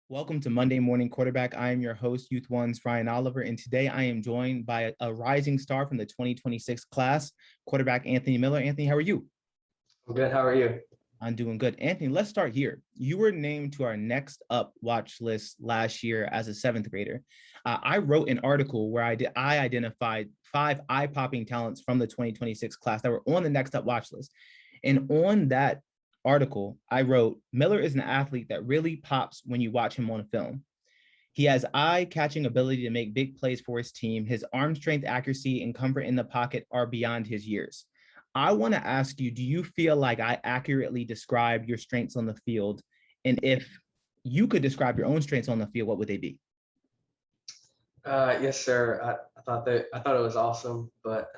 Welcome to Monday Morning Quarterback. I am your host, Youth One's Ryan Oliver, and today I am joined by a rising star from the 2026 class, quarterback Anthony Miller. Anthony, how are you? I'm good. How are you? I'm doing good. Anthony, let's start here. You were named to our Next Up watch list last year as a seventh grader. I wrote an article where I identified 5 eye-popping talents from the 2026 class that were on the Next Up watch list. And on that article, I wrote, Miller is an athlete that really pops when you watch him on film. He has eye-catching ability to make big plays for his team. His arm strength, accuracy, and comfort in the pocket are beyond his years. I want to ask you, do you feel like I accurately describe your strengths on the field? And if you could describe your own strengths on the field, what would they be? Yes, sir. I thought it was awesome, but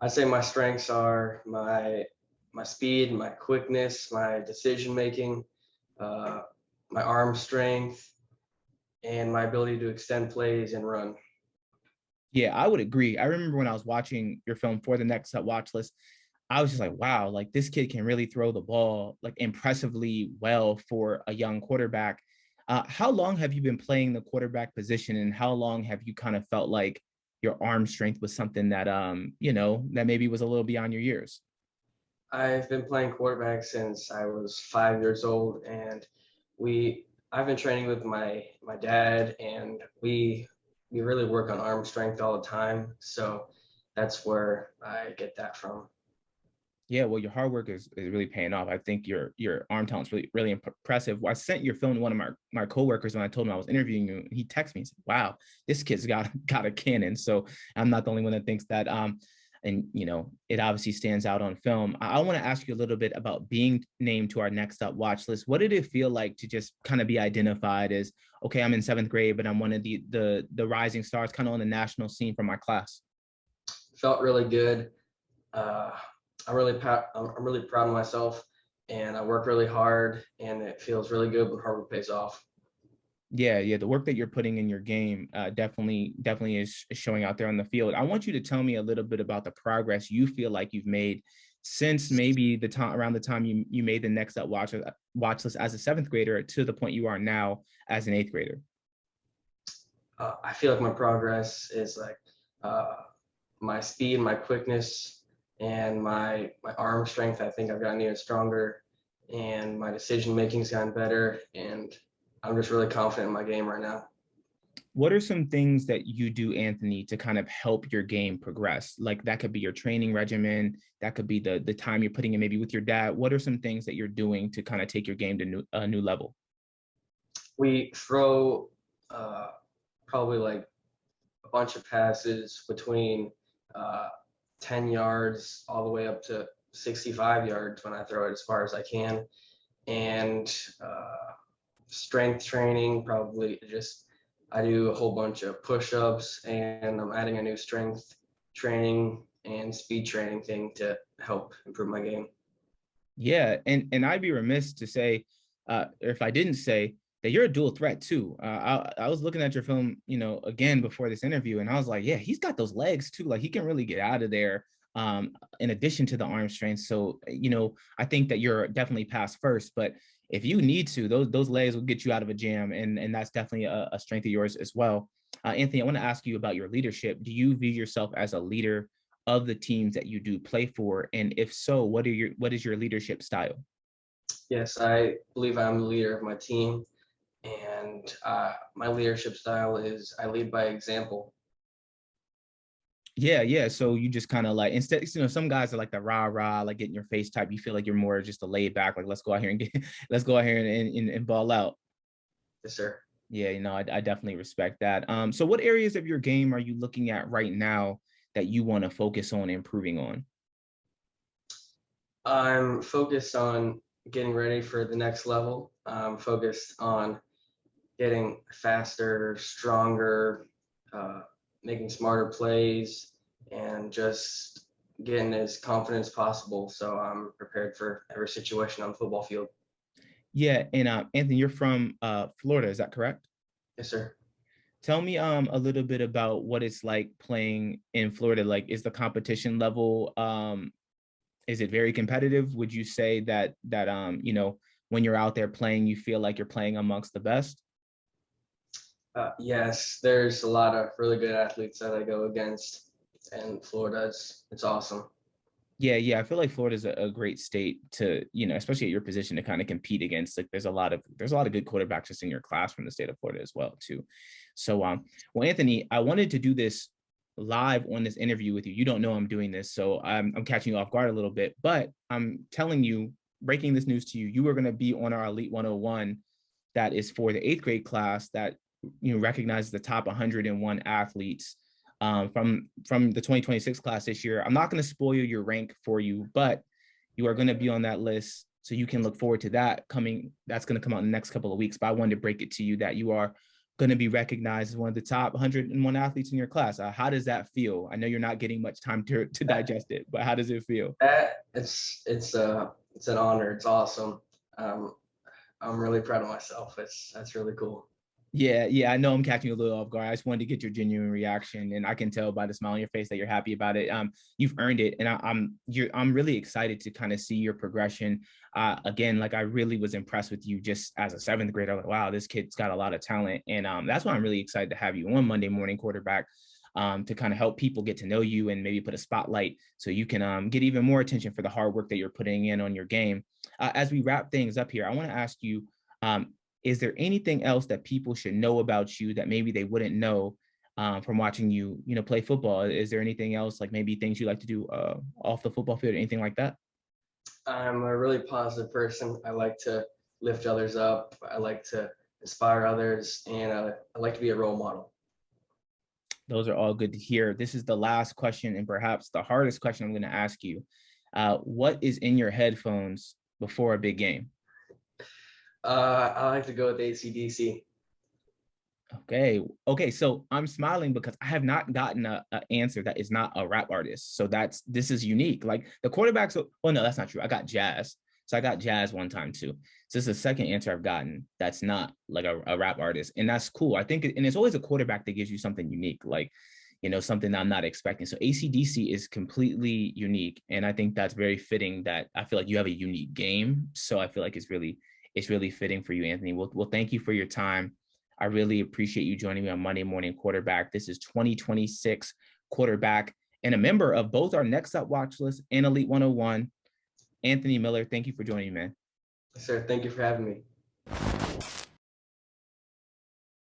I'd say my strengths are my speed, my quickness, my decision making, uh, my arm strength, and my ability to extend plays and run. Yeah, I would agree. I remember when I was watching your film for the Next Up watch list, I was just like, wow, like this kid can really throw the ball like impressively well for a young quarterback. How long have you been playing the quarterback position, and how long have you kind of felt like your arm strength was something that that maybe was a little beyond your years? I've been playing quarterback since I was 5 years old, and I've been training with my dad, and we really work on arm strength all the time. So that's where I get that from. Yeah, well, your hard work is really paying off. I think your arm talent's really impressive. I sent your film to one of my coworkers when I told him I was interviewing you. And he texted me and said, "Wow, this kid's got a cannon." So I'm not the only one that thinks that. And it obviously stands out on film. I want to ask you a little bit about being named to our Next Up watch list. What did it feel like to just kind of be identified as, okay, I'm in seventh grade, but I'm one of the rising stars, kind of on the national scene for my class? Felt really good. Uh, I'm really proud of myself, and I work really hard, and it feels really good when hard work pays off. Yeah, the work that you're putting in your game definitely is showing out there on the field. I want you to tell me a little bit about the progress you feel like you've made since maybe the time around the time you made the Next Up watch list as a seventh grader to the point you are now as an eighth grader. I feel like my progress is like uh, my speed, my quickness, and my arm strength. I think I've gotten even stronger, and my decision making's gotten better, and I'm just really confident in my game right now. What are some things that you do, Anthony, to kind of help your game progress? Like that could be your training regimen, that could be the time you're putting in maybe with your dad. What are some things that you're doing to kind of take your game to a new level? We throw uh, probably like a bunch of passes between uh, 10 yards all the way up to 65 yards when I throw it as far as I can. And strength training, probably just I do a whole bunch of push-ups, and I'm adding a new strength training and speed training thing to help improve my game. Yeah, and I'd be remiss to say, or if I didn't say that you're a dual threat too. I was looking at your film, again before this interview, and I was like, yeah, he's got those legs too. Like he can really get out of there. In addition to the arm strength, so I think that you're definitely pass first, but if you need to, those legs will get you out of a jam, and that's definitely a strength of yours as well. Anthony, I want to ask you about your leadership. Do you view yourself as a leader of the teams that you do play for? And if so, what is your leadership style? Yes, I believe I'm the leader of my team, and my leadership style is I lead by example. Yeah. So you just kind of like instead, some guys are like the rah rah, like get in your face type. You feel like you're more just a laid back, like let's go out here and get, let's go out here and ball out. Yes, sir. Yeah, I definitely respect that. So what areas of your game are you looking at right now that you want to focus on improving on? I'm focused on getting ready for the next level. I'm focused on getting faster, stronger, uh, making smarter plays, and just getting as confident as possible. So I'm prepared for every situation on the football field. Yeah, and Anthony, you're from Florida, is that correct? Yes, sir. Tell me a little bit about what it's like playing in Florida. Like, is the competition level Is it very competitive? Would you say that you know, when you're out there playing, you feel like you're playing amongst the best? Yes, there's a lot of really good athletes that I go against, and Florida, it's awesome. Yeah, yeah. I feel like Florida is a great state to, you know, especially at your position to kind of compete against. Like there's a lot of good quarterbacks just in your class from the state of Florida as well, too. So well, Anthony, I wanted to do this live on this interview with you. You don't know I'm doing this, so I'm catching you off guard a little bit, but I'm telling you, breaking this news to you, you are going to be on our Elite 101 that is for the eighth grade class that, you know, recognizes the top 101 athletes from the 2026 class this year. I'm not going to spoil your rank for you, but you are going to be on that list. So you can look forward to that coming. That's going to come out in the next couple of weeks. But I wanted to break it to you that you are going to be recognized as one of the top 101 athletes in your class. How does that feel? I know you're not getting much time to digest it, but how does it feel? It's an honor. It's awesome. Um, I'm really proud of myself. That's really cool. Yeah, yeah, I know I'm catching you a little off guard. I just wanted to get your genuine reaction, and I can tell by the smile on your face that you're happy about it. You've earned it, and I'm really excited to kind of see your progression. Again, like I really was impressed with you just as a seventh grader. Like, wow, this kid's got a lot of talent, and that's why I'm really excited to have you on Monday Morning Quarterback. To kind of help people get to know you and maybe put a spotlight so you can get even more attention for the hard work that you're putting in on your game. As we wrap things up here, I want to ask you, is there anything else that people should know about you that maybe they wouldn't know from watching you, you know, play football? Is there anything else, like maybe things you like to do off the football field or anything like that? I'm a really positive person. I like to lift others up. I like to inspire others, and I like to be a role model. Those are all good to hear. This is the last question and perhaps the hardest question I'm going to ask you. What is in your headphones before a big game? I like to go with AC/DC. Okay. Okay. So I'm smiling because I have not gotten a answer that is not a rap artist. So this is unique. Like the quarterbacks. Well, no, that's not true. I got Jazz. So I got Jazz one time too. So this is the second answer I've gotten that's not like a rap artist. And that's cool. I think, and it's always a quarterback that gives you something unique, like, you know, something that I'm not expecting. So AC/DC is completely unique. And I think that's very fitting that I feel like you have a unique game. So I feel like it's really fitting for you, Anthony. Well, thank you for your time. I really appreciate you joining me on Monday Morning Quarterback. This is 2026 quarterback and a member of both our Next Up Watchlist and Elite 101. Anthony Miller, thank you for joining me, man. Sir, thank you for having me.